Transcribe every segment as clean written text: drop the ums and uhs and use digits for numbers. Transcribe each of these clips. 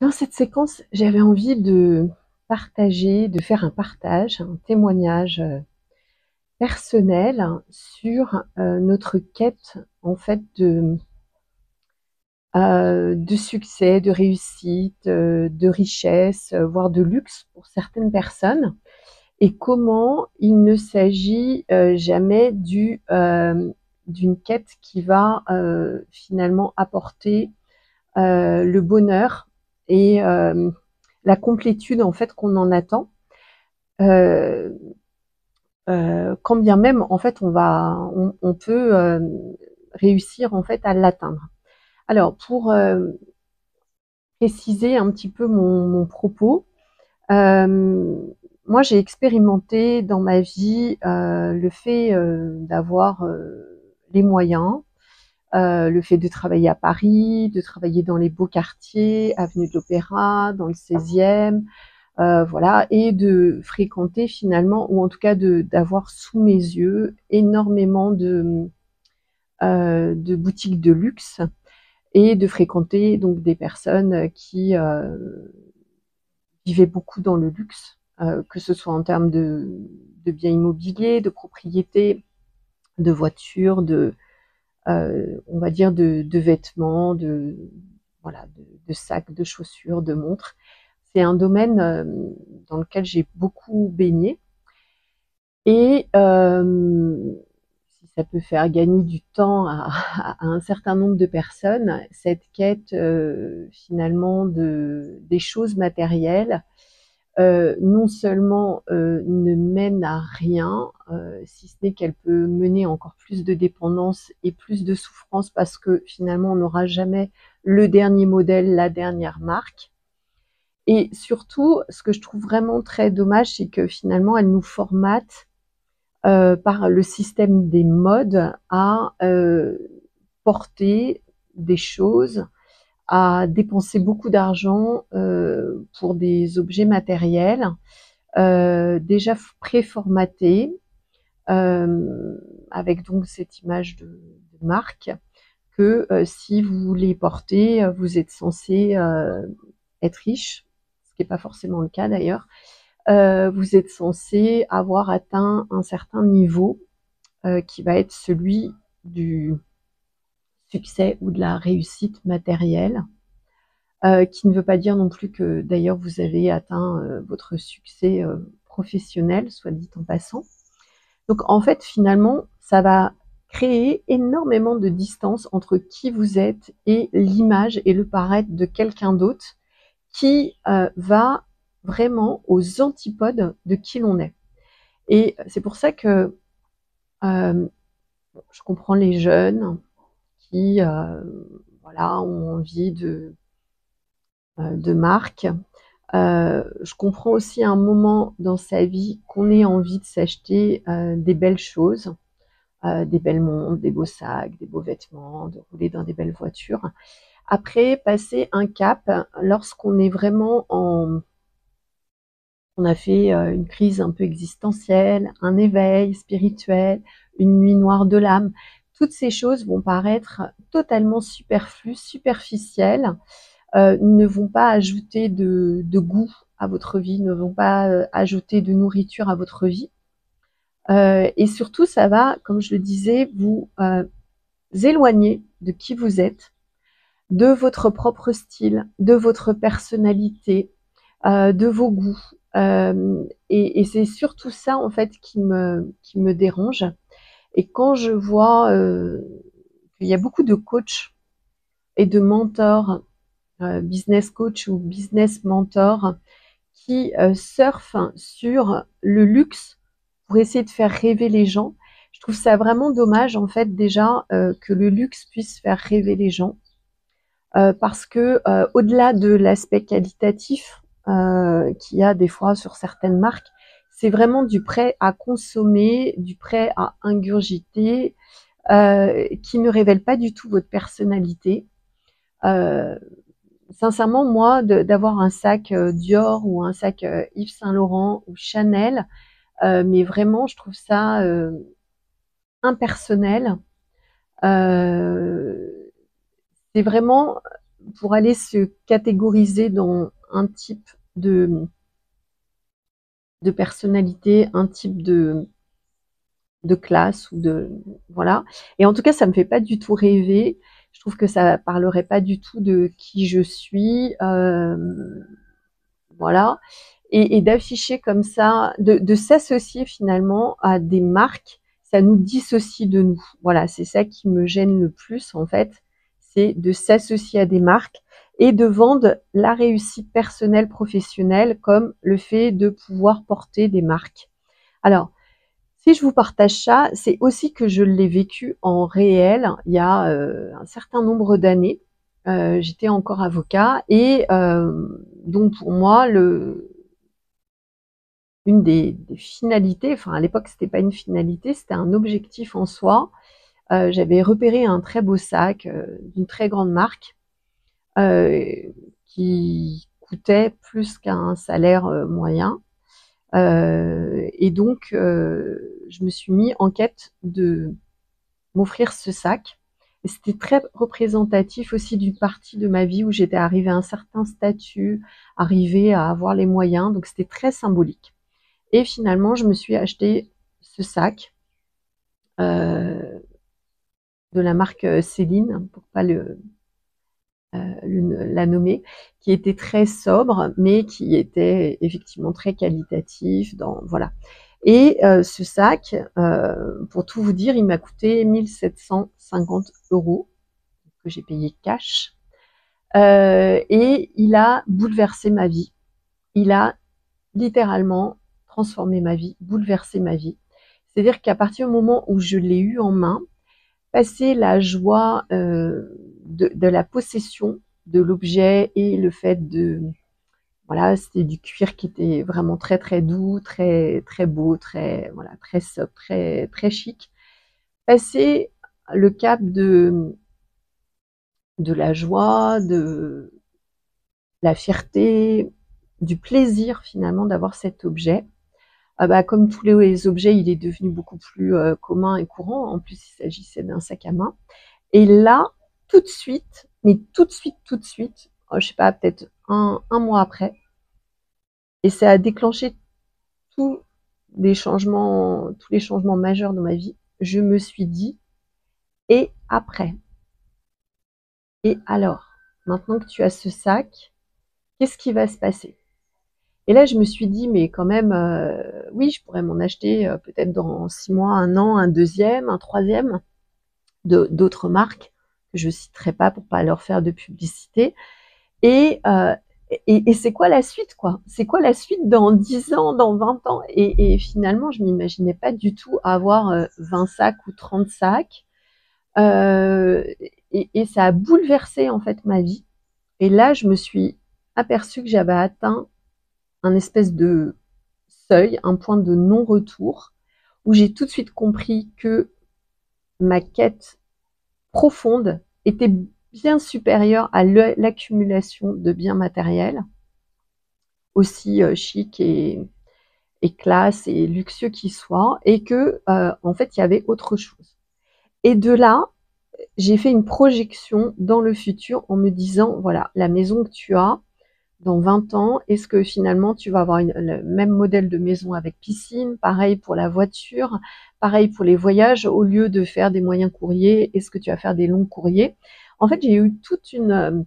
Dans cette séquence, j'avais envie de partager, de faire un partage, un témoignage personnel sur notre quête en fait de succès, de réussite, de richesse, voire de luxe pour certaines personnes, et comment il ne s'agit jamais d'une quête qui va finalement apporter le bonheur et la complétude en fait qu'on en attend, euh, quand bien même en fait on peut réussir en fait à l'atteindre. Alors pour préciser un petit peu mon propos, euh, moi j'ai expérimenté dans ma vie le fait d'avoir les moyens, le fait de travailler à Paris, de travailler dans les beaux quartiers, avenue de l'Opéra, dans le 16e, voilà, et de fréquenter finalement, ou en tout cas d'avoir sous mes yeux énormément de boutiques de luxe, et de fréquenter donc des personnes qui vivaient beaucoup dans le luxe, que ce soit en termes de biens immobiliers, de propriétés, de voitures, on va dire de vêtements, voilà, de sacs, de chaussures, de montres. C'est un domaine dans lequel j'ai beaucoup baigné. Et si ça peut faire gagner du temps à un certain nombre de personnes, cette quête finalement des choses matérielles, non seulement ne mène à rien, si ce n'est qu'elle peut mener encore plus de dépendance et plus de souffrance, parce que finalement on n'aura jamais le dernier modèle, la dernière marque. Et surtout, ce que je trouve vraiment très dommage, c'est que finalement elle nous formate par le système des modes à porter des choses, à dépenser beaucoup d'argent pour des objets matériels déjà préformatés, avec donc cette image de marque, que si vous les portez, vous êtes censé être riche, ce qui n'est pas forcément le cas d'ailleurs. Vous êtes censé avoir atteint un certain niveau qui va être celui du succès ou de la réussite matérielle, qui ne veut pas dire non plus que d'ailleurs vous avez atteint votre succès professionnel, soit dit en passant. Donc en fait, finalement, ça va créer énormément de distance entre qui vous êtes et l'image et le paraître de quelqu'un d'autre, qui va vraiment aux antipodes de qui l'on est. Et c'est pour ça que euh, je comprends les jeunes qui voilà, ont envie de marque. Je comprends aussi à un moment dans sa vie qu'on ait envie de s'acheter des belles choses, des belles montres, des beaux sacs, des beaux vêtements, de rouler dans des belles voitures. Après, passer un cap, lorsqu'on est vraiment on a fait une crise un peu existentielle, un éveil spirituel, une nuit noire de l'âme, toutes ces choses vont paraître totalement superflues, superficielles, ne vont pas ajouter de goût à votre vie, ne vont pas ajouter de nourriture à votre vie. Et surtout, ça va, comme je le disais, vous éloigner de qui vous êtes, de votre propre style, de votre personnalité, de vos goûts. Et c'est surtout ça, en fait, qui me dérange. Et quand je vois qu'il y a beaucoup de coachs et de mentors, business coach ou business mentor, qui surfent sur le luxe pour essayer de faire rêver les gens. Je trouve ça vraiment dommage, en fait, déjà, que le luxe puisse faire rêver les gens, parce que au-delà de l'aspect qualitatif qu'il y a des fois sur certaines marques, c'est vraiment du prêt à consommer, du prêt à ingurgiter, qui ne révèle pas du tout votre personnalité. Euh, Sincèrement, moi, d'avoir un sac Dior ou un sac Yves Saint Laurent ou Chanel, mais vraiment, je trouve ça impersonnel. Euh, c'est vraiment pour aller se catégoriser dans un type de personnalité, un type de classe ou de voilà. Et en tout cas, ça me fait pas du tout rêver. Je trouve que ça parlerait pas du tout de qui je suis, voilà. Et d'afficher comme ça, de s'associer finalement à des marques, ça nous dissocie de nous. Voilà, c'est ça qui me gêne le plus en fait, c'est de s'associer à des marques et de vendre la réussite personnelle, professionnelle, comme le fait de pouvoir porter des marques. Alors, si je vous partage ça, c'est aussi que je l'ai vécu en réel il y a un certain nombre d'années. J'étais encore avocat et donc pour moi, une des finalités, enfin à l'époque c'était pas une finalité, c'était un objectif en soi. J'avais repéré un très beau sac d'une très grande marque euh, qui coûtait plus qu'un salaire moyen. Et donc, je me suis mis en quête de m'offrir ce sac. Et c'était très représentatif aussi d'une partie de ma vie où j'étais arrivée à un certain statut, arrivée à avoir les moyens. Donc, c'était très symbolique. Et finalement, je me suis acheté ce sac de la marque Céline, pour pas la nommer, qui était très sobre, mais qui était effectivement très qualitatif. Voilà. Et ce sac, pour tout vous dire, il m'a coûté 1750 € que j'ai payé cash. Et il a bouleversé ma vie. Il a littéralement transformé ma vie, bouleversé ma vie. C'est-à-dire qu'à partir du moment où je l'ai eu en main, passer la joie de la possession de l'objet et le fait de voilà, c'était du cuir qui était vraiment très très doux, très très beau, très voilà, très sobre, très très chic. Passer le cap de la joie, de la fierté, du plaisir finalement d'avoir cet objet. Ah bah, comme tous les objets, il est devenu beaucoup plus commun et courant. En plus, il s'agissait d'un sac à main. Et là, tout de suite, mais tout de suite, je sais pas, peut-être un mois après, et ça a déclenché tous tous les changements majeurs dans ma vie. Je me suis dit, et après? Et alors? Maintenant que tu as ce sac, qu'est-ce qui va se passer? Et là, je me suis dit, mais quand même, oui, je pourrais m'en acheter peut-être dans 6 mois, un an, un deuxième, un troisième, d'autres marques que je citerai pas pour pas leur faire de publicité. Et, c'est quoi la suite, quoi? C'est quoi la suite dans 10 ans, dans 20 ans? Et finalement, je m'imaginais pas du tout avoir 20 sacs ou 30 sacs. Et ça a bouleversé en fait ma vie. Et là, je me suis aperçue que j'avais atteint un espèce de seuil, un point de non-retour, où j'ai tout de suite compris que ma quête profonde était bien supérieure à l'accumulation de biens matériels, aussi chic et classe et luxueux qu'ils soient, et que en fait il y avait autre chose. Et de là, j'ai fait une projection dans le futur en me disant, voilà, la maison que tu as dans 20 ans, est-ce que finalement tu vas avoir le même modèle de maison avec piscine, pareil pour la voiture, pareil pour les voyages, au lieu de faire des moyens courriers, est-ce que tu vas faire des longs courriers? En fait, j'ai eu toute une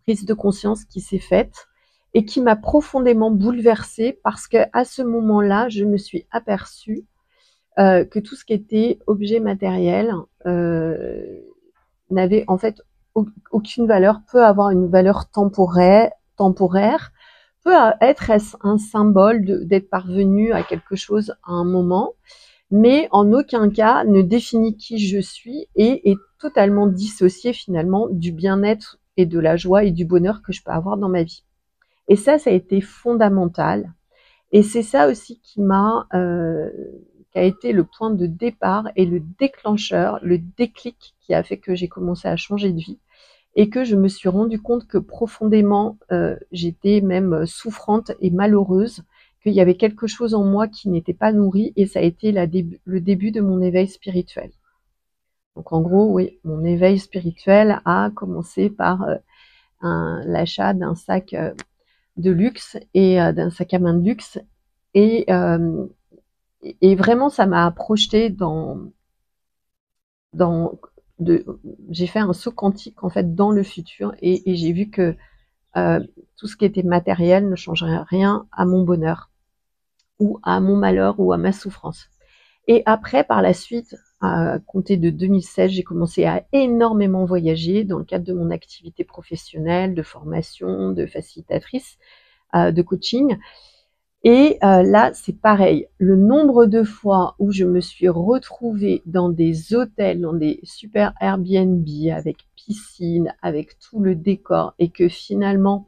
prise de conscience qui s'est faite et qui m'a profondément bouleversée parce qu'à ce moment-là, je me suis aperçue que tout ce qui était objet matériel n'avait en fait aucune valeur, peut avoir une valeur temporaire, peut être un symbole d'être parvenu à quelque chose à un moment, mais en aucun cas ne définit qui je suis et est totalement dissocié finalement du bien-être et de la joie et du bonheur que je peux avoir dans ma vie. Et ça a été fondamental. Et c'est ça aussi qui a été le point de départ et le déclencheur, le déclic qui a fait que j'ai commencé à changer de vie et que je me suis rendu compte que profondément, j'étais même souffrante et malheureuse, qu'il y avait quelque chose en moi qui n'était pas nourri et ça a été le début de mon éveil spirituel. Donc en gros, oui, mon éveil spirituel a commencé par l'achat d'un sac de luxe et d'un sac à main de luxe. Et, et vraiment, ça m'a projeté dans de, j'ai fait un saut quantique en fait dans le futur et j'ai vu que tout ce qui était matériel ne changerait rien à mon bonheur ou à mon malheur ou à ma souffrance. Et après, par la suite, à compter de 2016, j'ai commencé à énormément voyager dans le cadre de mon activité professionnelle, de formation, de facilitatrice, de coaching. Et là, c'est pareil. Le nombre de fois où je me suis retrouvée dans des hôtels, dans des super Airbnb, avec piscine, avec tout le décor, et que finalement,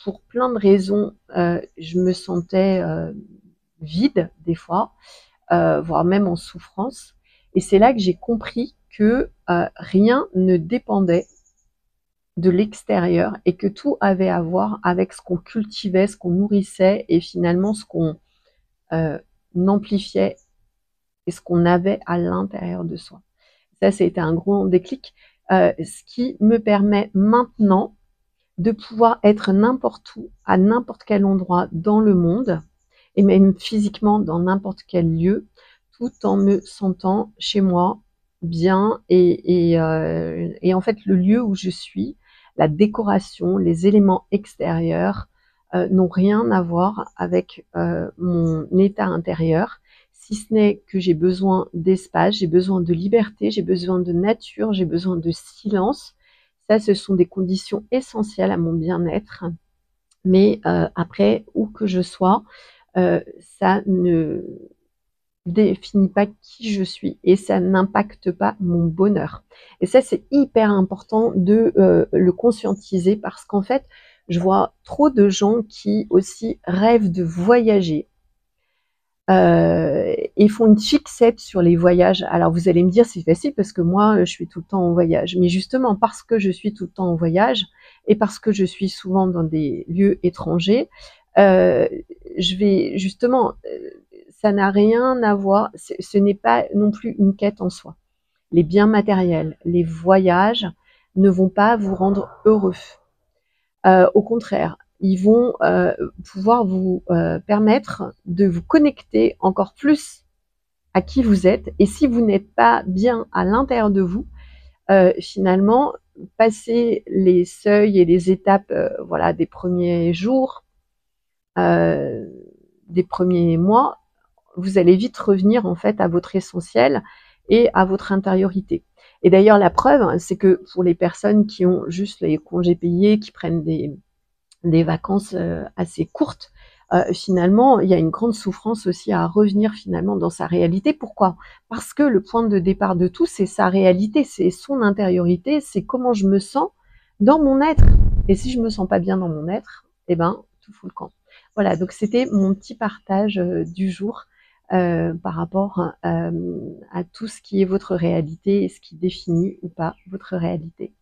pour plein de raisons, je me sentais vide des fois, voire même en souffrance. Et c'est là que j'ai compris que rien ne dépendait de l'extérieur et que tout avait à voir avec ce qu'on cultivait, ce qu'on nourrissait et finalement ce qu'on amplifiait et ce qu'on avait à l'intérieur de soi. Ça, c'était un gros déclic, ce qui me permet maintenant de pouvoir être n'importe où, à n'importe quel endroit dans le monde, et même physiquement dans n'importe quel lieu, tout en me sentant chez moi, bien, et en fait le lieu où je suis, la décoration, les éléments extérieurs n'ont rien à voir avec mon état intérieur, si ce n'est que j'ai besoin d'espace, j'ai besoin de liberté, j'ai besoin de nature, j'ai besoin de silence. Ça, ce sont des conditions essentielles à mon bien-être. Mais après, où que je sois, ça ne définit pas qui je suis et ça n'impacte pas mon bonheur. Et ça, c'est hyper important de le conscientiser parce qu'en fait, je vois trop de gens qui aussi rêvent de voyager, et font une fixette sur les voyages. Alors vous allez me dire c'est facile parce que moi je suis tout le temps en voyage. Mais justement parce que je suis tout le temps en voyage et parce que je suis souvent dans des lieux étrangers, je vais justement, ça n'a rien à voir, ce n'est pas non plus une quête en soi. Les biens matériels, les voyages ne vont pas vous rendre heureux. Au contraire, ils vont pouvoir vous permettre de vous connecter encore plus à qui vous êtes. Et si vous n'êtes pas bien à l'intérieur de vous, finalement, passer les seuils et les étapes voilà, des premiers jours, des premiers mois, vous allez vite revenir en fait à votre essentiel et à votre intériorité. Et d'ailleurs, la preuve, c'est que pour les personnes qui ont juste les congés payés, qui prennent des vacances assez courtes, finalement, il y a une grande souffrance aussi à revenir finalement dans sa réalité. Pourquoi? Parce que le point de départ de tout, c'est sa réalité, c'est son intériorité, c'est comment je me sens dans mon être. Et si je me sens pas bien dans mon être, eh ben, tout fout le camp. Voilà, donc c'était mon petit partage du jour par rapport à tout ce qui est votre réalité et ce qui définit ou pas votre réalité.